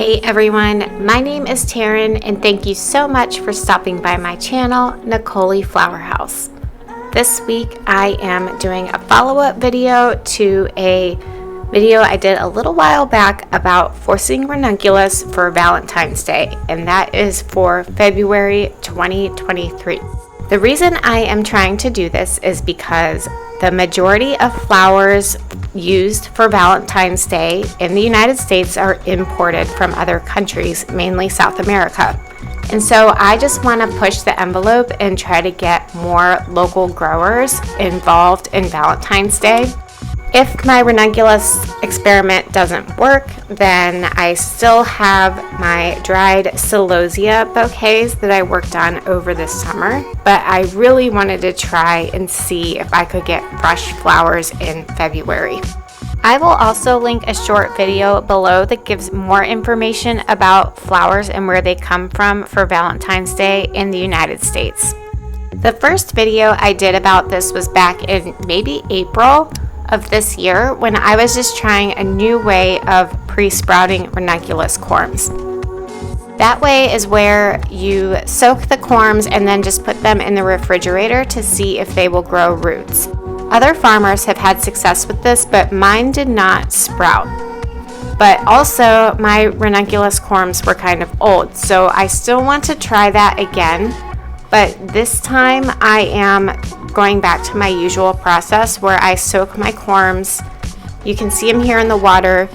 Hey everyone, my name is Taryn and thank you so much for stopping by my channel, Nicole Flower House. This week I am doing a follow-up video to a video I did a little while back about forcing ranunculus for Valentine's Day, and that is for February 2023. The reason I am trying to do this is because the majority of flowers used for Valentine's Day in the United States are imported from other countries, mainly South America. And so I just want to push the envelope and try to get more local growers involved in Valentine's Day. If my ranunculus experiment doesn't work, then I still have my dried celosia bouquets that I worked on over the summer, but I really wanted to try and see if I could get fresh flowers in February. I will also link a short video below that gives more information about flowers and where they come from for Valentine's Day in the United States. The first video I did about this was back in maybe April of this year when I was just trying a new way of pre-sprouting ranunculus corms. That way is where you soak the corms and then just put them in the refrigerator to see if they will grow roots. Other farmers have had success with this, but mine did not sprout. But also my ranunculus corms were kind of old, so I still want to try that again. But this time I am going back to my usual process where I soak my corms. You can see them here in the water.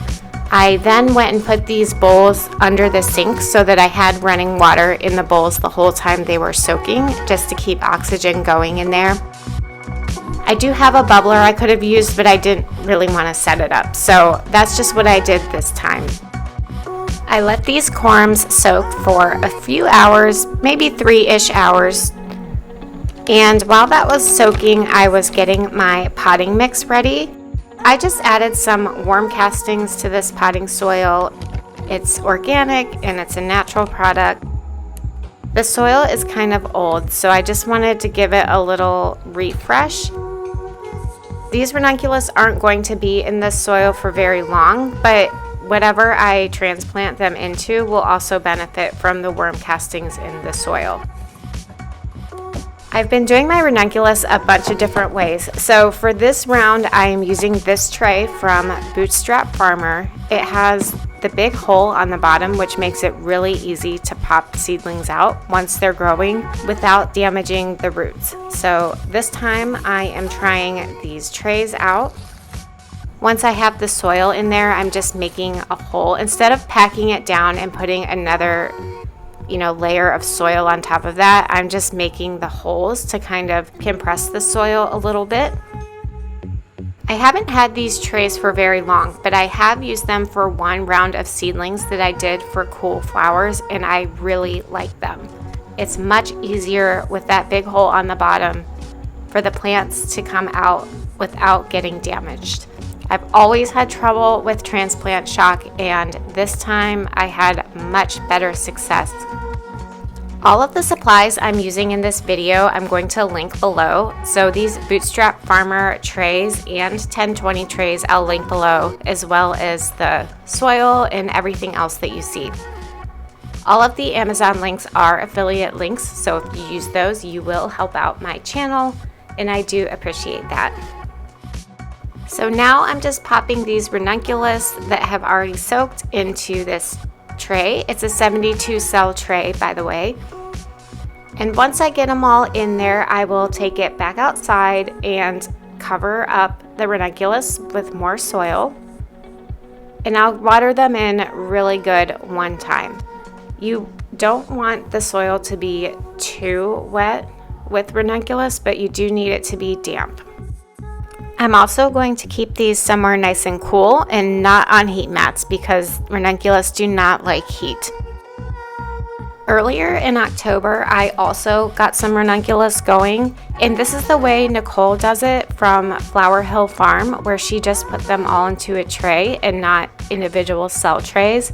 I then went and put these bowls under the sink so that I had running water in the bowls the whole time they were soaking, just to keep oxygen going in there. I do have a bubbler I could have used, but I didn't really want to set it up, so that's just what I did this time. I let these corms soak for a few hours, maybe 3-ish hours. And while that was soaking, I was getting my potting mix ready. I just added some worm castings to this potting soil. It's organic and it's a natural product. The soil is kind of old, so I just wanted to give it a little refresh. These ranunculus aren't going to be in this soil for very long, but whatever I transplant them into will also benefit from the worm castings in the soil. I've been doing my ranunculus a bunch of different ways. So for this round, I am using this tray from Bootstrap Farmer. It has the big hole on the bottom, which makes it really easy to pop seedlings out once they're growing without damaging the roots. So this time I am trying these trays out. Once I have the soil in there, I'm just making a hole. Instead of packing it down and putting another layer of soil on top of that, I'm just making the holes to kind of compress the soil a little bit. I haven't had these trays for very long, but I have used them for one round of seedlings that I did for cool flowers, and I really like them. It's much easier with that big hole on the bottom for the plants to come out without getting damaged. I've always had trouble with transplant shock, and this time I had much better success. All of the supplies I'm using in this video I'm going to link below. So these Bootstrap Farmer trays and 1020 trays I'll link below, as well as the soil and everything else that you see. All of the Amazon links are affiliate links, so if you use those you will help out my channel, and I do appreciate that. So now I'm just popping these ranunculus that have already soaked into this tray. It's a 72 cell tray, by the way. And once I get them all in there, I will take it back outside and cover up the ranunculus with more soil. And I'll water them in really good one time. You don't want the soil to be too wet with ranunculus, but you do need it to be damp. I'm also going to keep these somewhere nice and cool and not on heat mats because ranunculus do not like heat. Earlier in October, I also got some ranunculus going, and this is the way Nicole does it from Flower Hill Farm, where she just put them all into a tray and not individual cell trays.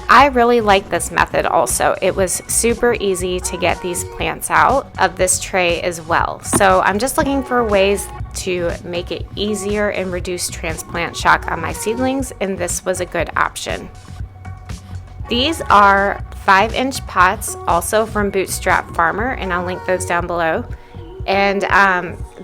I really like this method also. It was super easy to get these plants out of this tray as well. So I'm just looking for ways to make it easier and reduce transplant shock on my seedlings, and this was a good option. These are 5-inch pots, also from Bootstrap Farmer, and I'll link those down below. And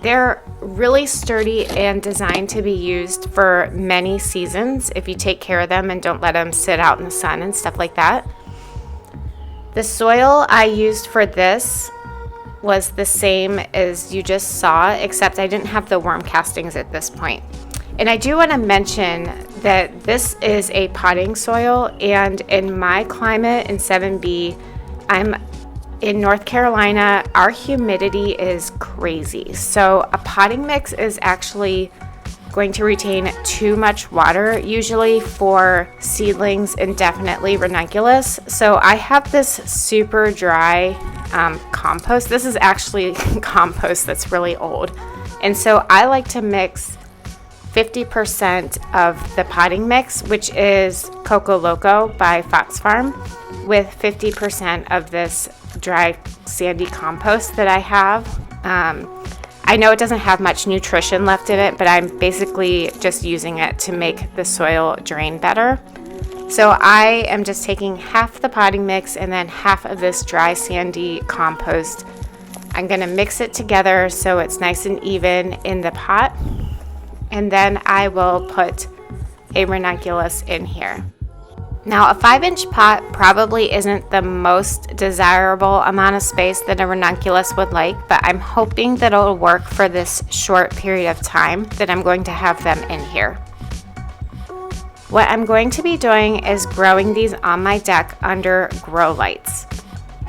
they're really sturdy and designed to be used for many seasons if you take care of them and don't let them sit out in the sun and stuff like that. The soil I used for this was the same as you just saw, except I didn't have the worm castings at this point. And I do want to mention that this is a potting soil, and in my climate in 7B, I'm in North Carolina, our humidity is crazy. So a potting mix is actually going to retain too much water, usually for seedlings and definitely ranunculus. So I have this super dry compost. This is actually compost that's really old. And so I like to mix 50% of the potting mix, which is CocoLoco by Fox Farm, with 50% of this dry sandy compost that I have. I know it doesn't have much nutrition left in it, but I'm basically just using it to make the soil drain better. So I am just taking half the potting mix and then half of this dry sandy compost. I'm going to mix it together so it's nice and even in the pot. And then I will put a ranunculus in here. Now, a 5-inch pot probably isn't the most desirable amount of space that a ranunculus would like, but I'm hoping that it'll work for this short period of time that I'm going to have them in here. What I'm going to be doing is growing these on my deck under grow lights.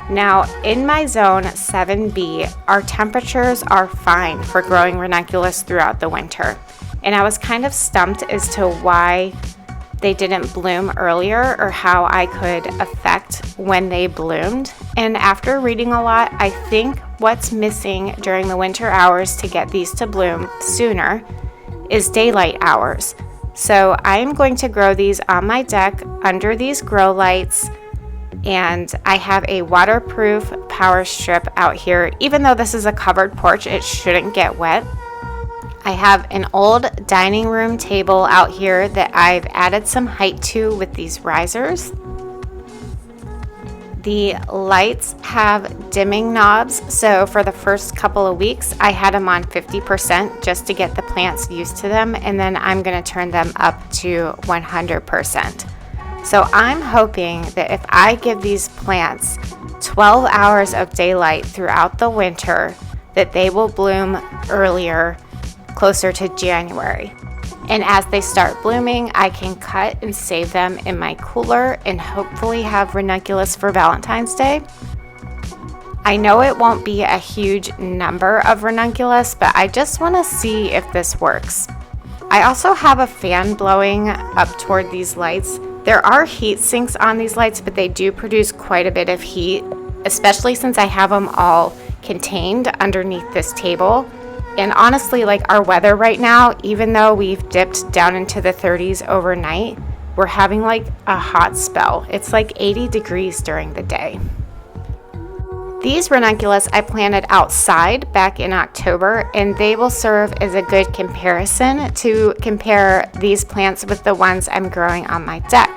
Now, in my zone 7B, our temperatures are fine for growing ranunculus throughout the winter. And I was kind of stumped as to why they didn't bloom earlier or how I could affect when they bloomed. And after reading a lot, I think what's missing during the winter hours to get these to bloom sooner is daylight hours. So I'm going to grow these on my deck under these grow lights, and I have a waterproof power strip out here. Even though this is a covered porch, it shouldn't get wet. I have an old dining room table out here that I've added some height to with these risers. The lights have dimming knobs, so for the first couple of weeks I had them on 50% just to get the plants used to them, and then I'm going to turn them up to 100%. So I'm hoping that if I give these plants 12 hours of daylight throughout the winter, that they will bloom earlier, closer to January. And as they start blooming, I can cut and save them in my cooler and hopefully have ranunculus for Valentine's Day. I know it won't be a huge number of ranunculus, but I just want to see if this works. I also have a fan blowing up toward these lights. There are heat sinks on these lights, but they do produce quite a bit of heat, especially since I have them all contained underneath this table. And honestly, like our weather right now, even though we've dipped down into the 30s overnight, we're having like a hot spell. It's like 80 degrees during the day. These ranunculus I planted outside back in October, and they will serve as a good comparison to compare these plants with the ones I'm growing on my deck.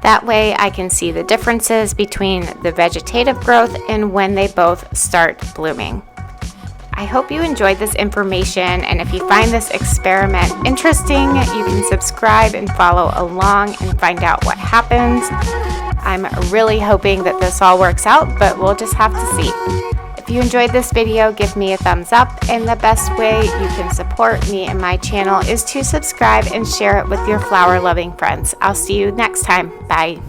That way I can see the differences between the vegetative growth and when they both start blooming. I hope you enjoyed this information, and if you find this experiment interesting, you can subscribe and follow along and find out what happens. I'm really hoping that this all works out, but we'll just have to see. If you enjoyed this video, give me a thumbs up, and the best way you can support me and my channel is to subscribe and share it with your flower-loving friends. I'll see you next time. Bye.